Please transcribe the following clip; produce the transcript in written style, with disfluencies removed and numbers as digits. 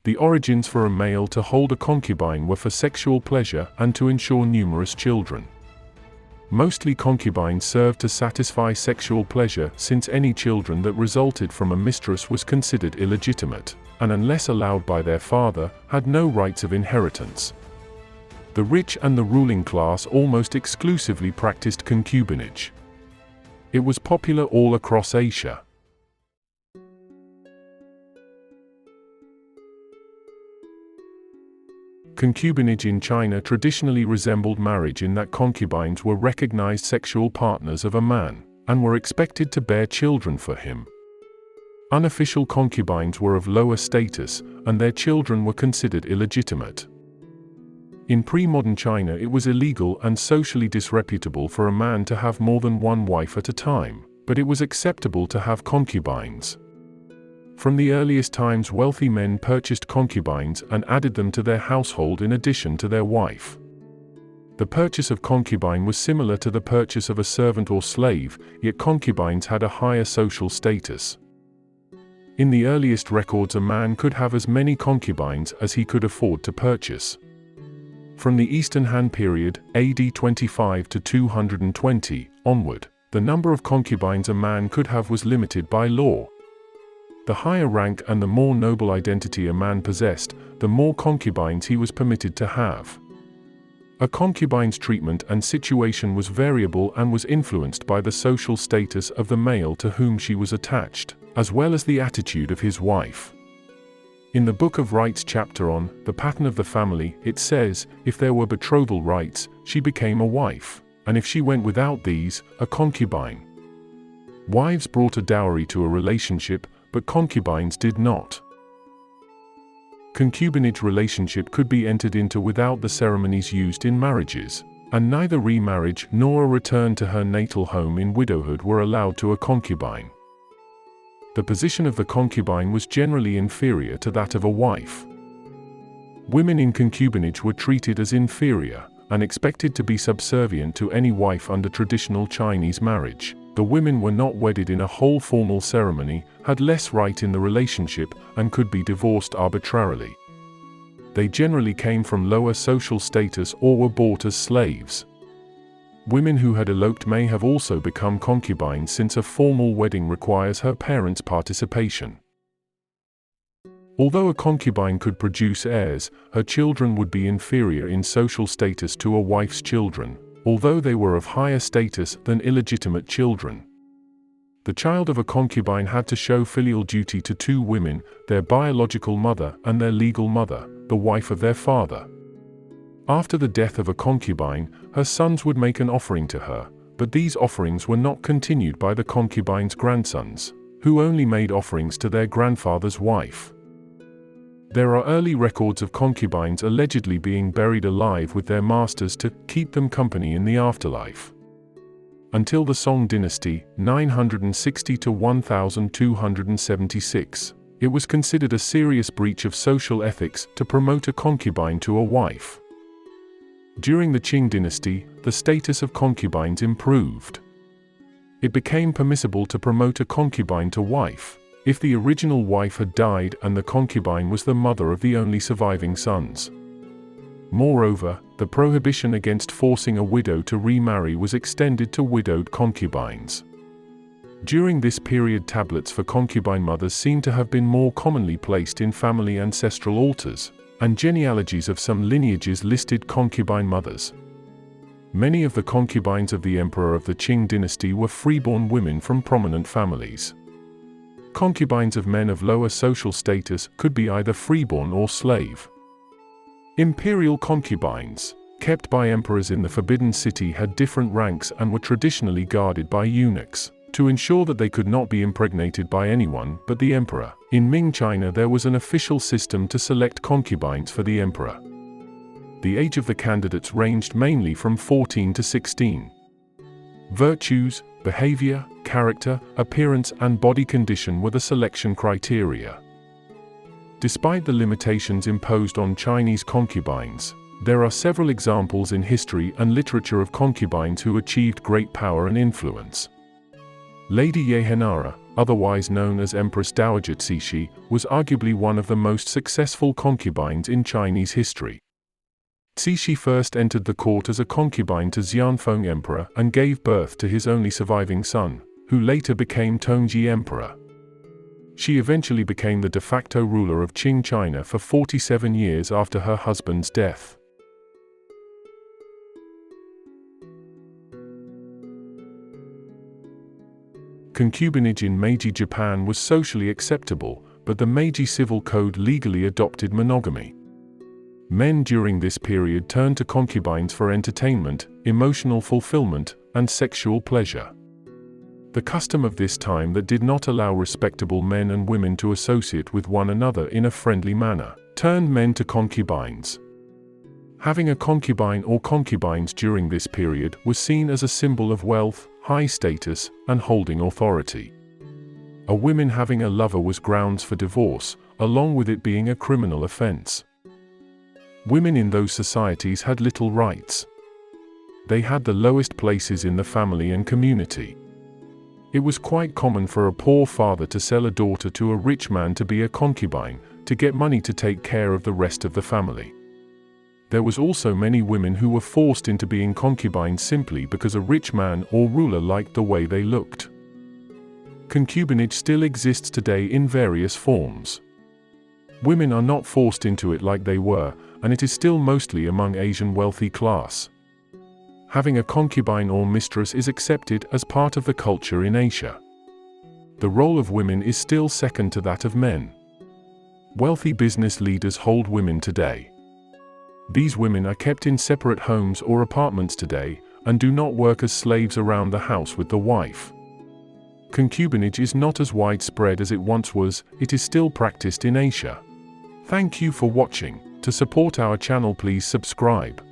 The origins for a male to hold a concubine were for sexual pleasure and to ensure numerous children. Mostly concubines served to satisfy sexual pleasure, since any children that resulted from a mistress was considered illegitimate, and unless allowed by their father, had no rights of inheritance. The rich and the ruling class almost exclusively practiced concubinage. It was popular all across Asia. Concubinage in China traditionally resembled marriage in that concubines were recognized sexual partners of a man, and were expected to bear children for him. Unofficial concubines were of lower status, and their children were considered illegitimate. In pre-modern China, it was illegal and socially disreputable for a man to have more than one wife at a time, but it was acceptable to have concubines. From the earliest times, wealthy men purchased concubines and added them to their household in addition to their wife. The purchase of concubine was similar to the purchase of a servant or slave, yet concubines had a higher social status. In the earliest records, a man could have as many concubines as he could afford to purchase. From the Eastern Han period, AD 25 to 220, onward, the number of concubines a man could have was limited by law. The higher rank and the more noble identity a man possessed, the more concubines he was permitted to have. A concubine's treatment and situation was variable and was influenced by the social status of the male to whom she was attached, as well as the attitude of his wife. In the Book of Rights chapter on the pattern of the family, it says, if there were betrothal rights, she became a wife, and if she went without these, a concubine. Wives brought a dowry to a relationship, but concubines did not. Concubinage relationship could be entered into without the ceremonies used in marriages, and neither remarriage nor a return to her natal home in widowhood were allowed to a concubine. The position of the concubine was generally inferior to that of a wife. Women in concubinage were treated as inferior, and expected to be subservient to any wife under traditional Chinese marriage. The women were not wedded in a whole formal ceremony, had less right in the relationship, and could be divorced arbitrarily. They generally came from lower social status or were bought as slaves. Women who had eloped may have also become concubines, since a formal wedding requires her parents' participation. Although a concubine could produce heirs, her children would be inferior in social status to a wife's children, although they were of higher status than illegitimate children. The child of a concubine had to show filial duty to two women, their biological mother and their legal mother, the wife of their father. After the death of a concubine, her sons would make an offering to her, but these offerings were not continued by the concubine's grandsons, who only made offerings to their grandfather's wife. There are early records of concubines allegedly being buried alive with their masters to keep them company in the afterlife. Until the Song dynasty, 960 to 1276, it was considered a serious breach of social ethics to promote a concubine to a wife. During the Qing dynasty, the status of concubines improved. It became permissible to promote a concubine to wife if the original wife had died and the concubine was the mother of the only surviving sons. Moreover, the prohibition against forcing a widow to remarry was extended to widowed concubines. During this period, tablets for concubine mothers seem to have been more commonly placed in family ancestral altars, and genealogies of some lineages listed concubine mothers. Many of the concubines of the emperor of the Qing dynasty were freeborn women from prominent families. Concubines of men of lower social status could be either freeborn or slave. Imperial concubines, kept by emperors in the Forbidden City, had different ranks and were traditionally guarded by eunuchs, to ensure that they could not be impregnated by anyone but the emperor. In Ming China, there was an official system to select concubines for the emperor. The age of the candidates ranged mainly from 14 to 16. Virtues, behavior, character, appearance, and body condition were the selection criteria. Despite the limitations imposed on Chinese concubines, there are several examples in history and literature of concubines who achieved great power and influence. Lady Yehanara, otherwise known as Empress Dowager Cixi, was arguably one of the most successful concubines in Chinese history. Cixi first entered the court as a concubine to Xianfeng Emperor and gave birth to his only surviving son, who later became Tongji Emperor. She eventually became the de facto ruler of Qing China for 47 years after her husband's death. Concubinage in Meiji Japan was socially acceptable, but the Meiji Civil Code legally adopted monogamy. Men during this period turned to concubines for entertainment, emotional fulfillment, and sexual pleasure. The custom of this time that did not allow respectable men and women to associate with one another in a friendly manner, turned men to concubines. Having a concubine or concubines during this period was seen as a symbol of wealth, high status, and holding authority. A woman having a lover was grounds for divorce, along with it being a criminal offense. Women in those societies had little rights. They had the lowest places in the family and community. It was quite common for a poor father to sell a daughter to a rich man to be a concubine, to get money to take care of the rest of the family. There was also many women who were forced into being concubines simply because a rich man or ruler liked the way they looked. Concubinage still exists today in various forms. Women are not forced into it like they were, and it is still mostly among Asian wealthy class. Having a concubine or mistress is accepted as part of the culture in Asia. The role of women is still second to that of men. Wealthy business leaders hold women today. These women are kept in separate homes or apartments today, and do not work as slaves around the house with the wife. Concubinage is not as widespread as it once was, it is still practiced in Asia. Thank you for watching. To support our channel, please subscribe.